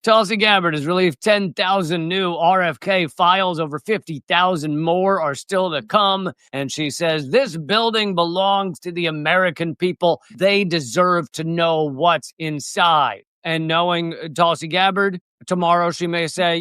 Tulsi Gabbard has released 10,000 new RFK files. Over 50,000 more are still to come. And she says, this building belongs to the American people. They deserve to know what's inside. And knowing Tulsi Gabbard, tomorrow she may say,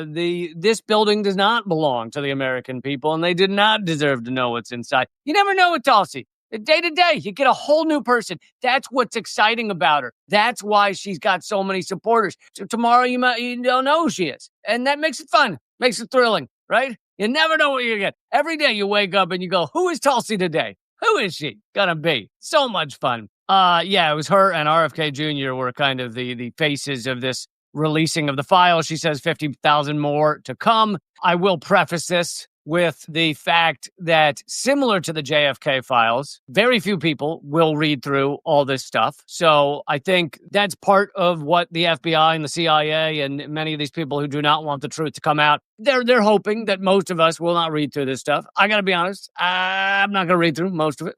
this building does not belong to the American people, and they did not deserve to know what's inside. You never know with Tulsi. Day to day, you get a whole new person. That's what's exciting about her. That's why she's got so many supporters. So tomorrow you don't know who she is. And that makes it fun, makes it thrilling, right? You never know what you get. Every day you wake up and you go, who is Tulsi today? Who is she gonna be? So much fun. It was her and R.F.K. Jr. were kind of the faces of this releasing of the file. She says 50,000 more to come. I will preface this with the fact that, similar to the JFK files, very few people will read through all this stuff. So I think that's part of what the FBI and the CIA and many of these people who do not want the truth to come out, they're hoping that most of us will not read through this stuff. I got to be honest, I'm not going to read through most of it.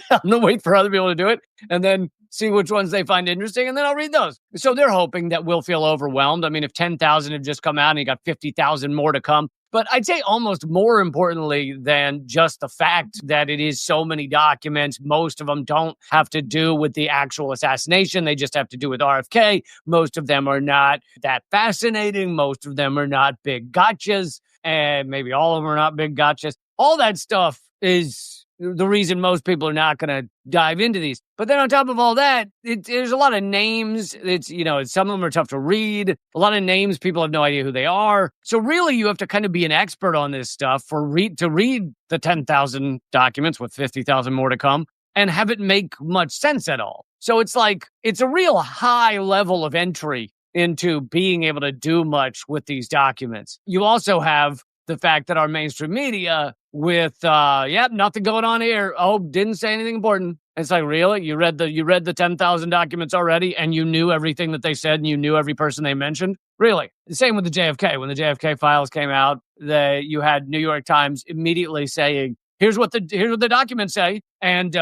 I'm going to wait for other people to do it and then see which ones they find interesting, and then I'll read those. So they're hoping that we'll feel overwhelmed. I mean, if 10,000 have just come out and you got 50,000 more to come. But I'd say almost more importantly than just the fact that it is so many documents, most of them don't have to do with the actual assassination. They just have to do with RFK. Most of them are not that fascinating. Most of them are not big gotchas. And maybe all of them are not big gotchas. All that stuff is the reason most people are not going to dive into these. But then on top of all that, there's a lot of names. Some of them are tough to read. A lot of names, people have no idea who they are. So really, you have to kind of be an expert on this stuff to read the 10,000 documents with 50,000 more to come and have it make much sense at all. So it's a real high level of entry into being able to do much with these documents. You also have the fact that our mainstream media with, nothing going on here. Oh, didn't say anything important. It's like, really? You read the 10,000 documents already and you knew everything that they said and you knew every person they mentioned? Really? The same with the JFK. When the JFK files came out, you had New York Times immediately saying, here's what the documents say. And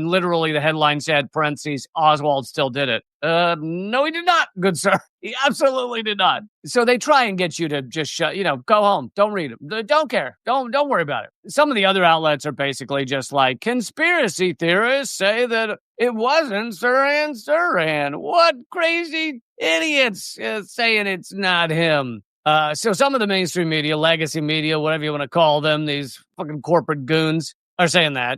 literally the headline said, parentheses, Oswald still did it. No, he did not, good sir. He absolutely did not. So they try and get you to just go home. Don't read it. Don't care. Don't worry about it. Some of the other outlets are basically just like, conspiracy theorists say that it wasn't Sirhan. What crazy idiots saying it's not him. So some of the mainstream media, legacy media, whatever you want to call them, these fucking corporate goons are saying that.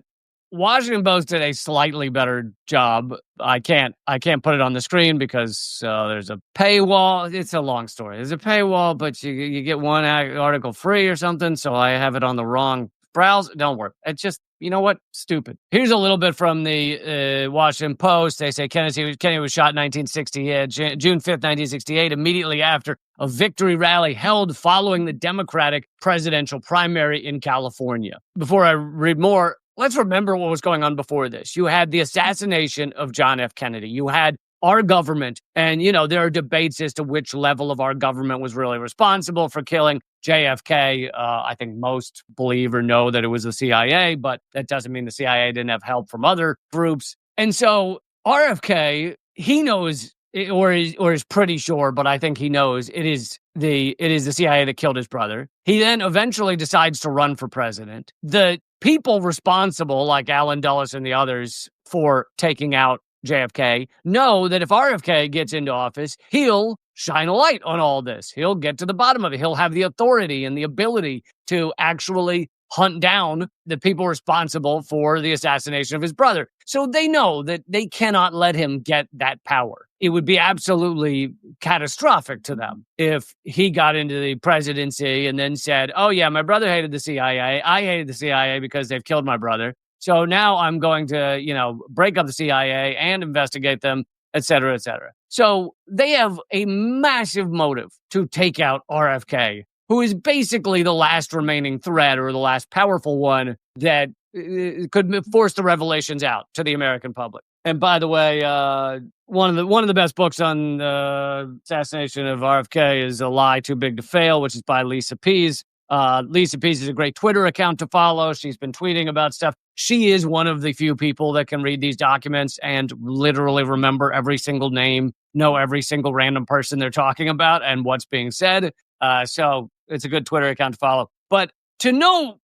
Washington Post did a slightly better job. I can't put it on the screen because there's a paywall. It's a long story. There's a paywall, but you get one article free or something. So I have it on the wrong browser. Don't worry. It's just, you know what? Stupid. Here's a little bit from the Washington Post. They say Kennedy was shot in June 5th, 1968, immediately after a victory rally held following the Democratic presidential primary in California. Before I read more, let's remember what was going on before this. You had the assassination of John F. Kennedy. You had our government, and, there are debates as to which level of our government was really responsible for killing JFK. I think most believe or know that it was the CIA, but that doesn't mean the CIA didn't have help from other groups. And so RFK, he knows, or is pretty sure, but I think he knows it is the CIA that killed his brother. He then eventually decides to run for president. The people responsible, like Alan Dulles and the others, for taking out JFK, know that if RFK gets into office, he'll shine a light on all this. He'll get to the bottom of it. He'll have the authority and the ability to actually hunt down the people responsible for the assassination of his brother. So they know that they cannot let him get that power. It would be absolutely catastrophic to them if he got into the presidency and then said, oh yeah, my brother hated the CIA. I hated the CIA because they've killed my brother. So now I'm going to, break up the CIA and investigate them, et cetera, et cetera. So they have a massive motive to take out RFK, who is basically the last remaining threat or the last powerful one that could force the revelations out to the American public. And by the way, one of the best books on the assassination of RFK is A Lie Too Big to Fail, which is by Lisa Pease. Lisa Pease is a great Twitter account to follow. She's been tweeting about stuff. She is one of the few people that can read these documents and literally remember every single name, know every single random person they're talking about and what's being said. So it's a good Twitter account to follow. But to know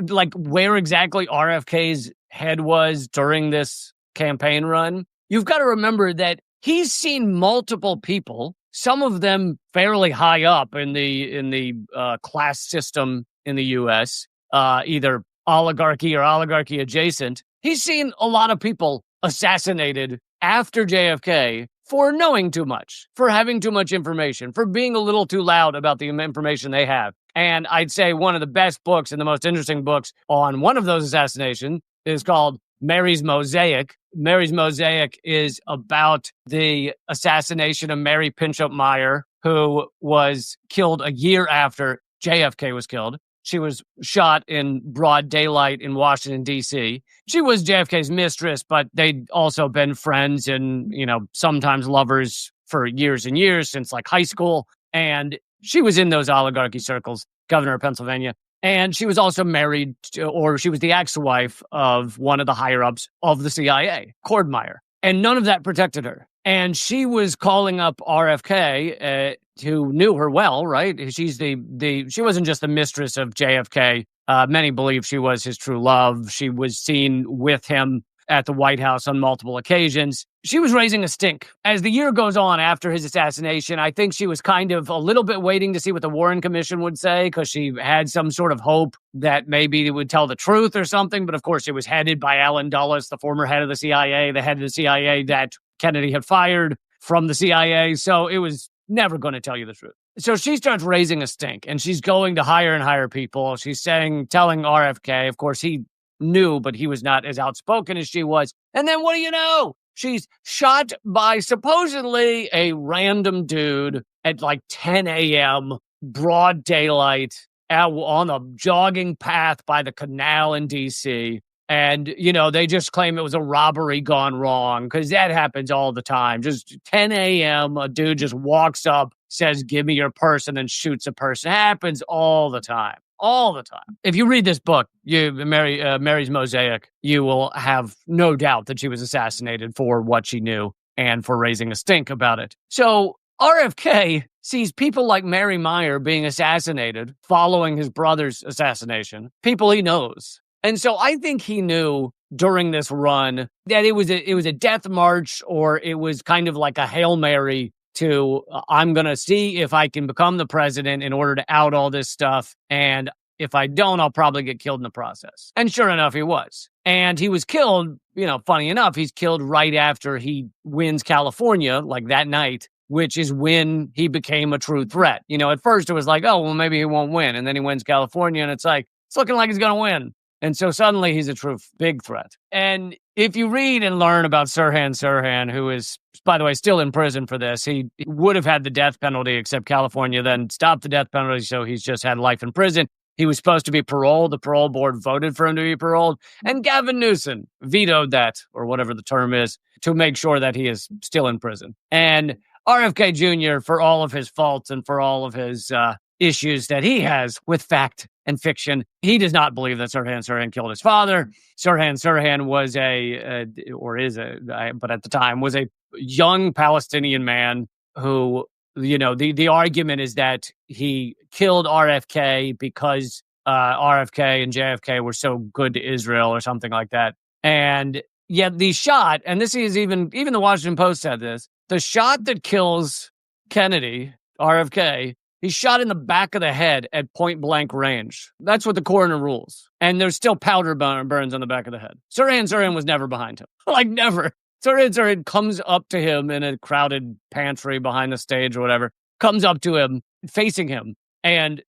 like where exactly RFK's head was during this campaign run, you've got to remember that he's seen multiple people, some of them fairly high up in the class system in the U.S., either oligarchy or oligarchy adjacent. He's seen a lot of people assassinated after JFK for knowing too much, for having too much information, for being a little too loud about the information they have. And I'd say one of the best books and the most interesting books on one of those assassinations is called Mary's Mosaic. Mary's Mosaic is about the assassination of Mary Pinchot Meyer, who was killed a year after JFK was killed. She was shot in broad daylight in Washington, D.C. She was JFK's mistress, but they'd also been friends and, sometimes lovers for years and years since like high school. And she was in those oligarchy circles, governor of Pennsylvania. And she was also married to, or she was the ex-wife of one of the higher-ups of the CIA, Cordmeyer. And none of that protected her. And she was calling up RFK, who knew her well, right? She's she wasn't just the mistress of JFK. Many believe she was his true love. She was seen with him at the White House on multiple occasions. She was raising a stink. As the year goes on after his assassination, I think she was kind of a little bit waiting to see what the Warren Commission would say, because she had some sort of hope that maybe it would tell the truth or something. But of course, it was headed by Allen Dulles, the former head of the CIA, the head of the CIA that Kennedy had fired from the CIA. So it was never going to tell you the truth. So she starts raising a stink, and she's going to higher and higher people. She's telling RFK, of course, he knew, but he was not as outspoken as she was. And then what do you know? She's shot by supposedly a random dude at like 10 a.m., broad daylight, on a jogging path by the canal in D.C. And, they just claim it was a robbery gone wrong, because that happens all the time. Just 10 a.m., a dude just walks up, says, "Give me your purse," and then shoots a person. It happens all the time. All the time. If you read this book, Mary's Mosaic, you will have no doubt that she was assassinated for what she knew and for raising a stink about it. So RFK sees people like Mary Meyer being assassinated following his brother's assassination, people he knows. And so I think he knew during this run that it was a death march, or it was kind of like a Hail Mary to I'm going to see if I can become the president in order to out all this stuff. And if I don't, I'll probably get killed in the process. And sure enough, he was. And he was killed, funny enough, he's killed right after he wins California, like that night, which is when he became a true threat. At first it was like, oh, well, maybe he won't win. And then he wins California, and it's like, it's looking like he's going to win. And so suddenly he's a true big threat. And if you read and learn about Sirhan, who is, by the way, still in prison for this, he would have had the death penalty, except California then stopped the death penalty, so he's just had life in prison. He was supposed to be paroled. The parole board voted for him to be paroled. And Gavin Newsom vetoed that, or whatever the term is, to make sure that he is still in prison. And RFK Jr., for all of his faults and for all of his issues that he has with fact and fiction, he does not believe that Sirhan killed his father. Sirhan was but at the time was a young Palestinian man who, the argument is that he killed RFK because RFK and JFK were so good to Israel or something like that. And yet the shot, and this is even the Washington Post said this, the shot that kills Kennedy, RFK, he's shot in the back of the head at point blank range. That's what the coroner rules. And there's still powder burns on the back of the head. Sirhan was never behind him. Like, never. Sirhan comes up to him in a crowded pantry behind the stage or whatever, comes up to him, facing him, and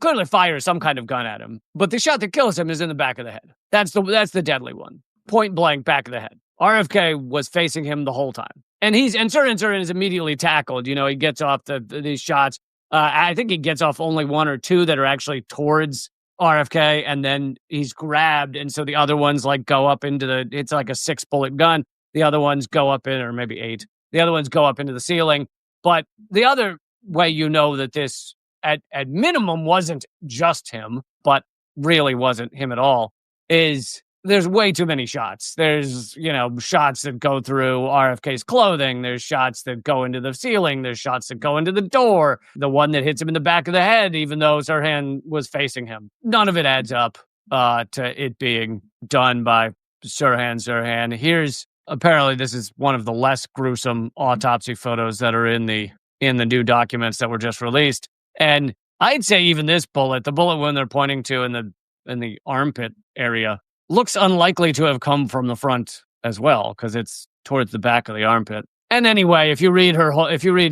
clearly fires some kind of gun at him. But the shot that kills him is in the back of the head. That's the deadly one. Point blank, back of the head. RFK was facing him the whole time. And Sirhan is immediately tackled. He gets off these shots. I think he gets off only one or two that are actually towards RFK, and then he's grabbed, and so the other ones go up into it's like a 6-bullet gun. The other ones go up in, or maybe 8. The other ones go up into the ceiling. But the other way that this, at minimum, wasn't just him, but really wasn't him at all, is there's way too many shots. There's, shots that go through RFK's clothing. There's shots that go into the ceiling. There's shots that go into the door. The one that hits him in the back of the head, even though Sirhan was facing him. None of it adds up to it being done by Sirhan. Apparently this is one of the less gruesome autopsy photos that are in the new documents that were just released. And I'd say even this bullet, the bullet wound they're pointing to in the armpit area, looks unlikely to have come from the front as well, because it's towards the back of the armpit. And anyway, if you read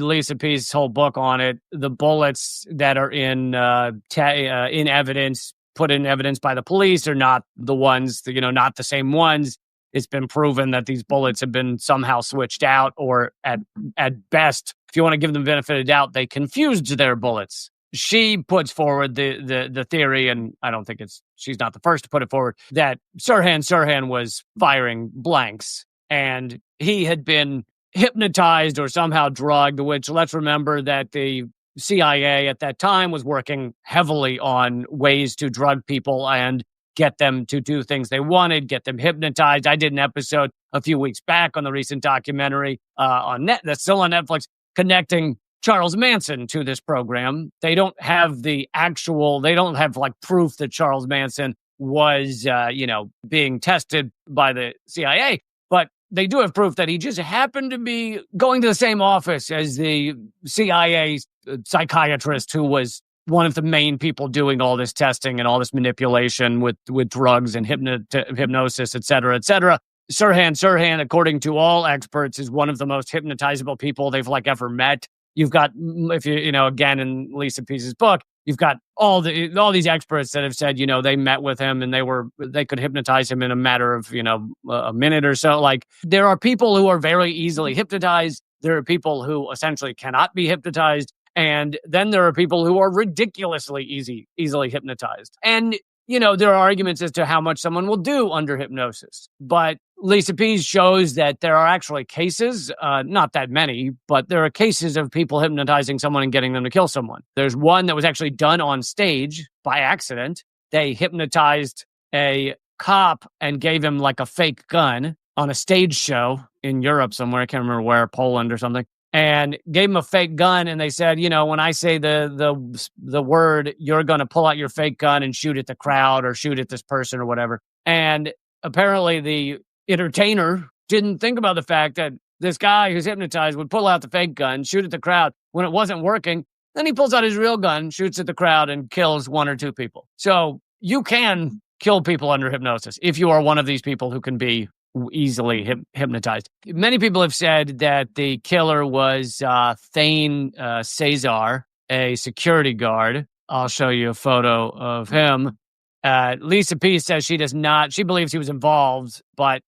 Lisa P's whole book on it, the bullets that are in evidence, put in evidence by the police, are not the ones, not the same ones. It's been proven that these bullets have been somehow switched out, or at best, if you want to give them the benefit of the doubt, they confused their bullets. She puts forward the theory, and I don't think she's not the first to put it forward, that Sirhan was firing blanks, and he had been hypnotized or somehow drugged, which, let's remember that the CIA at that time was working heavily on ways to drug people and get them to do things they wanted, get them hypnotized. I did an episode a few weeks back on the recent documentary that's still on Netflix, connecting Charles Manson to this program. They don't have proof that Charles Manson was, being tested by the CIA, but they do have proof that he just happened to be going to the same office as the CIA psychiatrist who was one of the main people doing all this testing and all this manipulation with drugs and hypnosis, et cetera, et cetera. Sirhan, according to all experts, is one of the most hypnotizable people they've ever met. You've got, if again, in Lisa P's book, you've got all these experts that have said, they met with him and they could hypnotize him in a matter of, a minute or so. There are people who are very easily hypnotized. There are people who essentially cannot be hypnotized. And then there are people who are ridiculously easily hypnotized. And, there are arguments as to how much someone will do under hypnosis. But Lisa P shows that there are actually cases, not that many, but there are cases of people hypnotizing someone and getting them to kill someone. There's one that was actually done on stage by accident. They hypnotized a cop and gave him a fake gun on a stage show in Europe somewhere. I can't remember where, Poland or something. And gave him a fake gun, and they said, when I say the word, you're going to pull out your fake gun and shoot at the crowd or shoot at this person or whatever. And apparently the entertainer didn't think about the fact that this guy who's hypnotized would pull out the fake gun, shoot at the crowd when it wasn't working. Then he pulls out his real gun, shoots at the crowd, and kills one or two people. So you can kill people under hypnosis if you are one of these people who can be easily hypnotized. Many people have said that the killer was Thane Cesar, a security guard. I'll show you a photo of him. Lisa P says she does not. She believes he was involved, but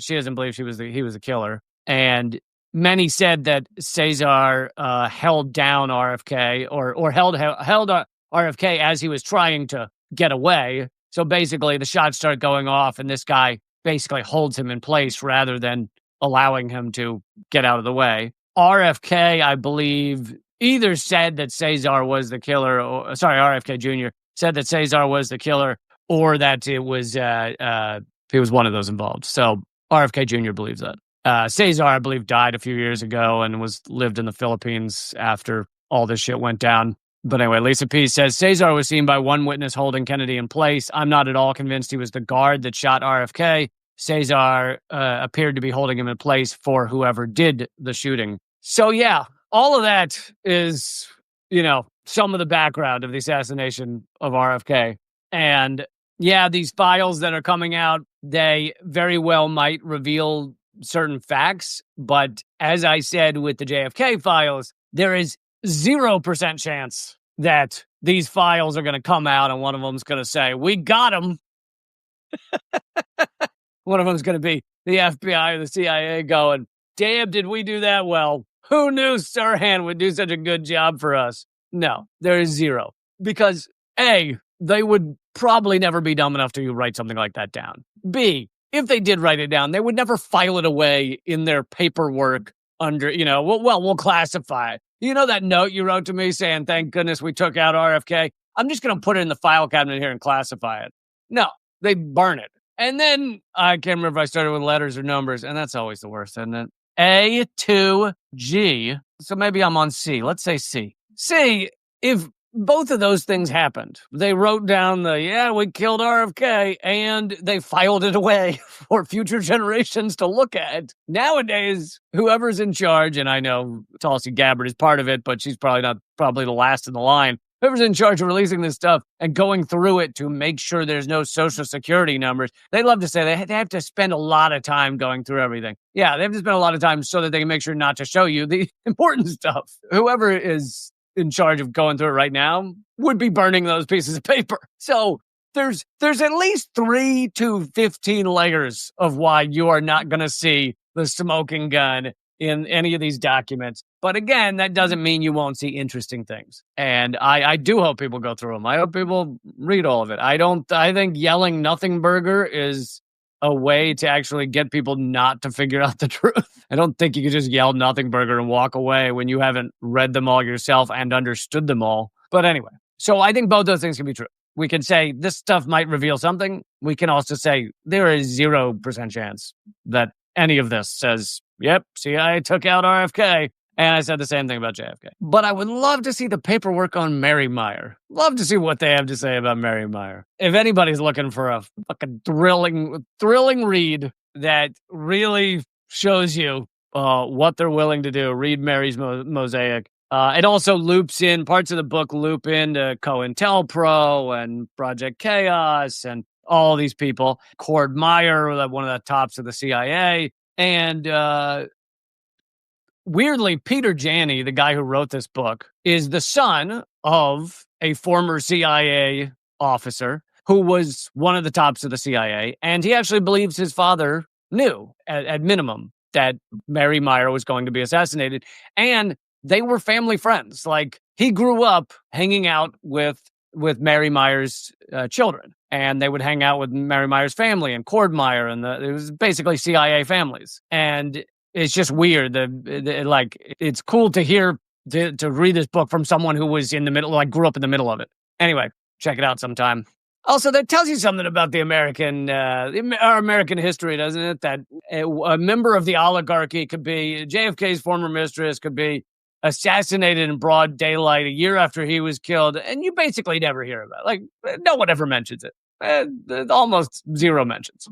she doesn't believe he was the killer. And many said that Cesar held down RFK or held RFK as he was trying to get away. So basically, the shots start going off, and this guy basically holds him in place rather than allowing him to get out of the way. RFK, I believe, either said that Cesar was the killer, RFK Jr. said that Cesar was the killer, or that it was he was one of those involved. So RFK Jr. believes that. Cesar, I believe, died a few years ago and lived in the Philippines after all this shit went down. But anyway, Lisa P says, Cesar was seen by one witness holding Kennedy in place. I'm not at all convinced he was the guard that shot RFK. Cesar appeared to be holding him in place for whoever did the shooting. So yeah, all of that is, some of the background of the assassination of RFK. And yeah, these files that are coming out, they very well might reveal certain facts. But as I said with the JFK files, there is 0% chance that these files are going to come out and one of them's going to say, we got him. One of them's going to be the FBI or the CIA going, damn, did we do that well? Who knew Sirhan would do such a good job for us? No, there is 0. Because A, they would probably never be dumb enough to write something like that down. B, if they did write it down, they would never file it away in their paperwork under, we'll classify it. That note you wrote to me saying, thank goodness we took out RFK? I'm just going to put it in the file cabinet here and classify it. No, they burn it. And then I can't remember if I started with letters or numbers, and that's always the worst, isn't it? A to G. So maybe I'm on C. Let's say C. C, if both of those things happened, they wrote down we killed RFK, and they filed it away for future generations to look at. Nowadays, whoever's in charge, and I know Tulsi Gabbard is part of it, but she's probably the last in the line. Whoever's in charge of releasing this stuff and going through it to make sure there's no social security numbers, they love to say they have to spend a lot of time going through everything. Yeah, they have to spend a lot of time so that they can make sure not to show you the important stuff. Whoever is in charge of going through it right now would be burning those pieces of paper. So there's at least 3 to 15 layers of why you are not going to see the smoking gun in any of these documents. But again, that doesn't mean you won't see interesting things. And I do hope people go through them. I hope people read all of it. I think yelling nothing burger is a way to actually get people not to figure out the truth. I don't think you could just yell nothing burger and walk away when you haven't read them all yourself and understood them all. But anyway, so I think both those things can be true. We can say this stuff might reveal something. We can also say there is 0% chance that any of this says, yep, CIA took out RFK. And I said the same thing about JFK. But I would love to see the paperwork on Mary Meyer. Love to see what they have to say about Mary Meyer. If anybody's looking for a fucking thrilling read that really shows you what they're willing to do, read Mary's Mosaic. It also loops in, parts of the book loop into COINTELPRO and Project Chaos and all these people. Cord Meyer, one of the tops of the CIA. And weirdly, Peter Janney, the guy who wrote this book, is the son of a former CIA officer who was one of the tops of the CIA. And he actually believes his father knew, at minimum, that Mary Meyer was going to be assassinated. And they were family friends. Like, he grew up hanging out with Mary Meyer's children. And they would hang out with Mary Meyer's family and Cord Meyer. And it was basically CIA families. And it's just weird. It's cool to hear, to read this book from someone who was in the middle, like grew up in the middle of it. Anyway, check it out sometime. Also, that tells you something about our American history, doesn't it? That a member of the oligarchy could be JFK's former mistress, could be assassinated in broad daylight a year after he was killed, and you basically never hear about it. Like, no one ever mentions it. Almost zero mentions.